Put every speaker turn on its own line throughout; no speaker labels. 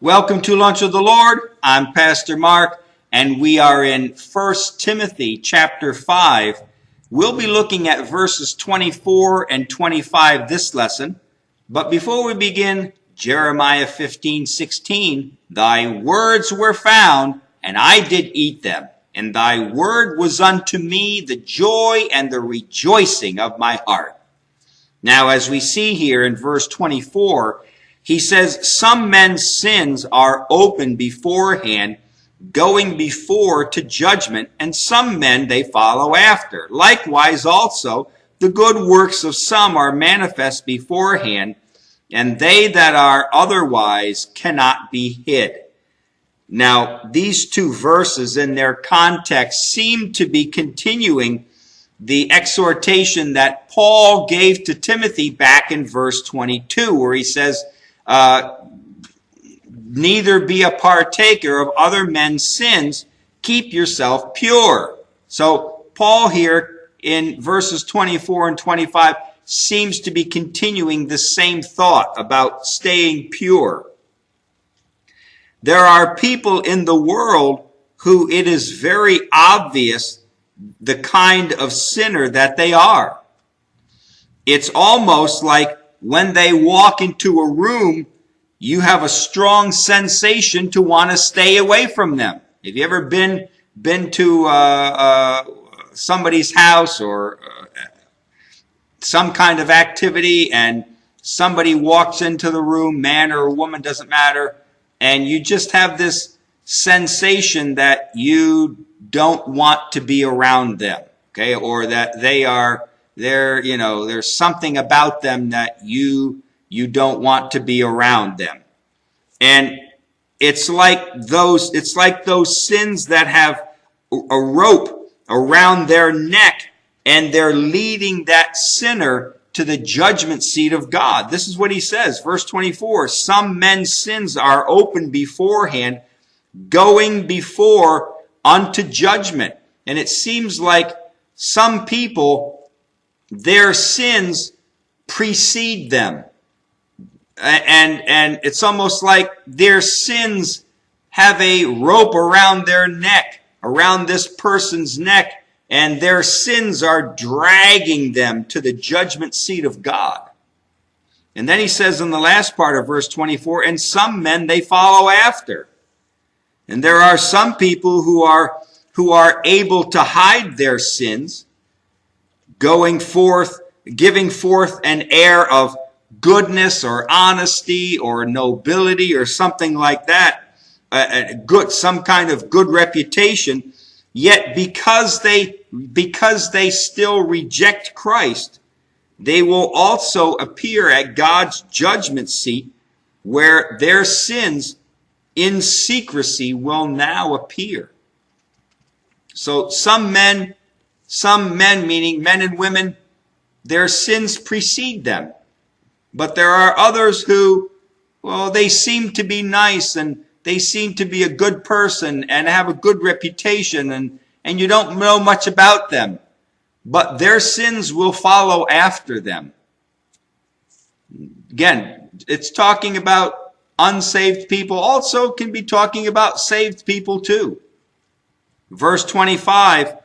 Welcome to Lunch with the Lord. I'm Pastor Mark, and we are in 1 Timothy chapter 5. We'll be looking at verses 24 and 25 this lesson. But before we begin, Jeremiah 15:16, Thy words were found, and I did eat them, and thy word was unto me the joy and the rejoicing of my heart. Now, as we see here in verse 24, he says, some men's sins are open beforehand, going before to judgment, and some men they follow after. Likewise also, the good works of some are manifest beforehand, and they that are otherwise cannot be hid. Now, these two verses in their context seem to be continuing the exhortation that Paul gave to Timothy back in verse 22, where he says, neither be a partaker of other men's sins, keep yourself pure. So Paul here in verses 24 and 25 seems to be continuing the same thought about staying pure. There are people in the world who it is very obvious the kind of sinner that they are. It's almost like when they walk into a room, you have a strong sensation to want to stay away from them. Have you ever been to somebody's house or some kind of activity, and somebody walks into the room, man or woman, doesn't matter, and you just have this sensation that you don't want to be around them, okay, or that there's something about them that you don't want to be around them. And it's like those sins that have a rope around their neck, and they're leading that sinner to the judgment seat of God. This is what he says, verse 24, some men's sins are open beforehand, going before unto judgment. And it seems like some people, their sins precede them. And it's almost like their sins have a rope around their neck, around this person's neck, and their sins are dragging them to the judgment seat of God. And then he says in the last part of verse 24, and some men they follow after. And there are some people who are able to hide their sins, giving forth an air of goodness or honesty or nobility or something like that, some kind of good reputation. Yet because they still reject Christ, they will also appear at God's judgment seat, where their sins in secrecy will now appear. So some men meaning men and women, their sins precede them. But there are others who, they seem to be nice, and they seem to be a good person and have a good reputation, and you don't know much about them. But their sins will follow after them. Again, it's talking about unsaved people. Also can be talking about saved people too. Verse 25,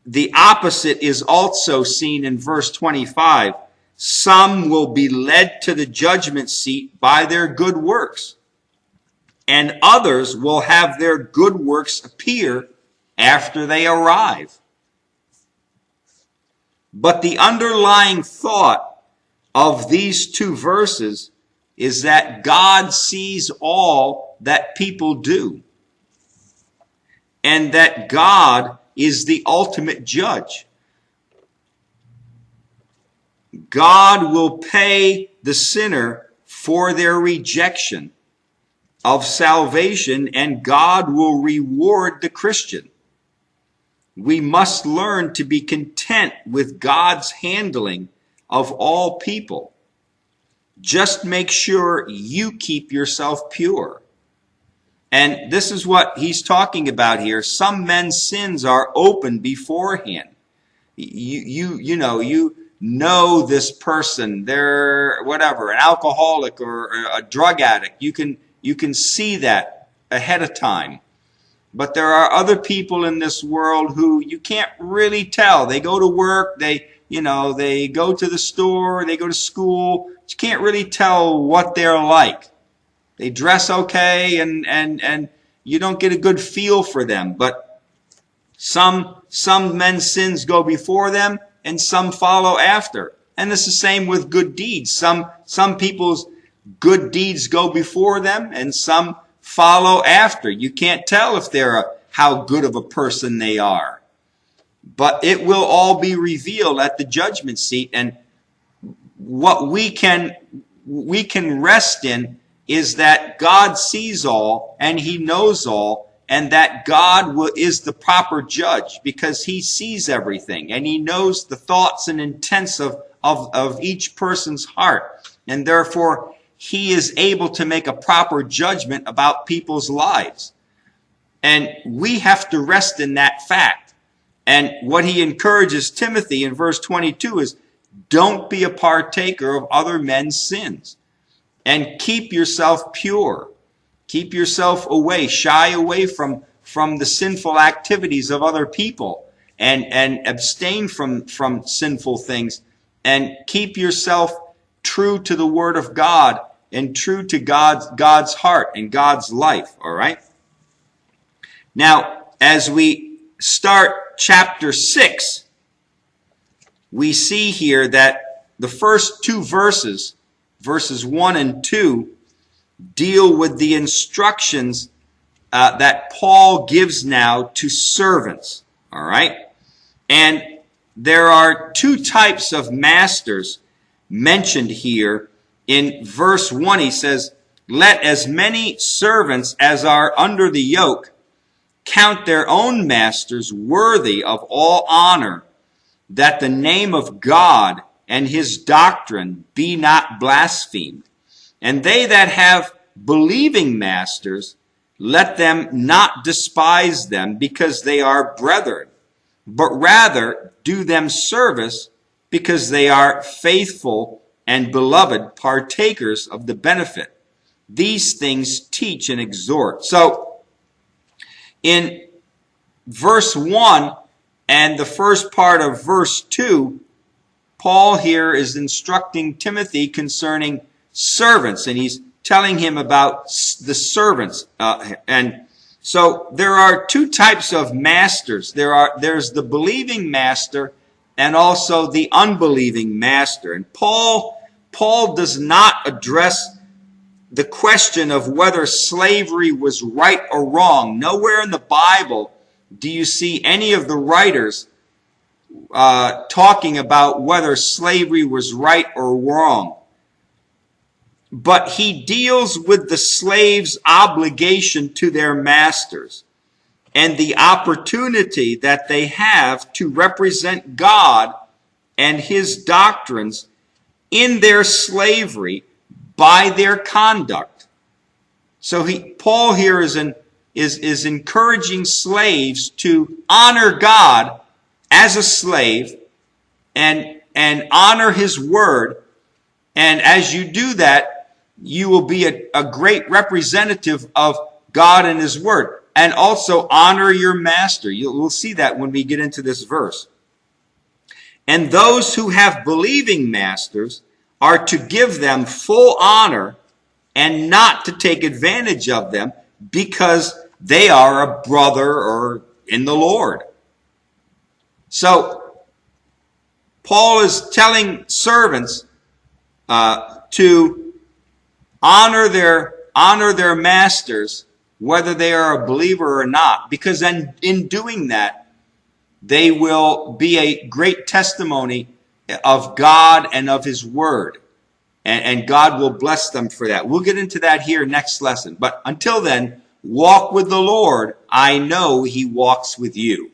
the opposite is also seen in verse 25. Some will be led to the judgment seat by their good works, and others will have their good works appear after they arrive. But the underlying thought of these two verses is that God sees all that people do, and that God is the ultimate judge. God will pay the sinner for their rejection of salvation, and God will reward the Christian. We must learn to be content with God's handling of all people. Just make sure you keep yourself pure. And this is what he's talking about here. Some men's sins are open beforehand. You know this person, they're whatever, an alcoholic or a drug addict. You can You can see that ahead of time. But there are other people in this world who you can't really tell. They go to work, they go to the store, they go to school. You can't really tell what they're like. They dress okay, and you don't get a good feel for them. But some men's sins go before them, and some follow after. And it's the same with good deeds. Some people's good deeds go before them, and some follow after. You can't tell if how good of a person they are. But it will all be revealed at the judgment seat. And what we can rest in is that God sees all and he knows all, and that God is the proper judge because he sees everything and he knows the thoughts and intents of each person's heart. And therefore, he is able to make a proper judgment about people's lives. And we have to rest in that fact. And what he encourages Timothy in verse 22 is, don't be a partaker of other men's sins. And keep yourself pure. Keep yourself away. Shy away from the sinful activities of other people. And abstain from sinful things. And keep yourself true to the Word of God and true to God's heart and God's life. All right? Now, as we start chapter 6, we see here that the first two verses 1 and 2, deal with the instructions that Paul gives now to servants. All right? And there are two types of masters mentioned here. In verse 1, he says, let as many servants as are under the yoke count their own masters worthy of all honor, that the name of God and his doctrine be not blasphemed. And they that have believing masters, let them not despise them because they are brethren, but rather do them service because they are faithful and beloved partakers of the benefit. These things teach and exhort. So, in verse 1 and the first part of verse 2, Paul here is instructing Timothy concerning servants, and he's telling him about the servants. And so there are two types of masters. There's the believing master and also the unbelieving master. And Paul does not address the question of whether slavery was right or wrong. Nowhere in the Bible do you see any of the writers talking about whether slavery was right or wrong. But he deals with the slaves' obligation to their masters and the opportunity that they have to represent God and his doctrines in their slavery by their conduct. So Paul here is encouraging slaves to honor God as a slave and honor his word. And as you do that, you will be a great representative of God and his word. And also honor your master. We'll see that when we get into this verse. And those who have believing masters are to give them full honor and not to take advantage of them because they are a brother or in the Lord. So, Paul is telling servants to honor their masters, whether they are a believer or not, because then in doing that, they will be a great testimony of God and of his word. And God will bless them for that. We'll get into that here next lesson. But until then, walk with the Lord. I know he walks with you.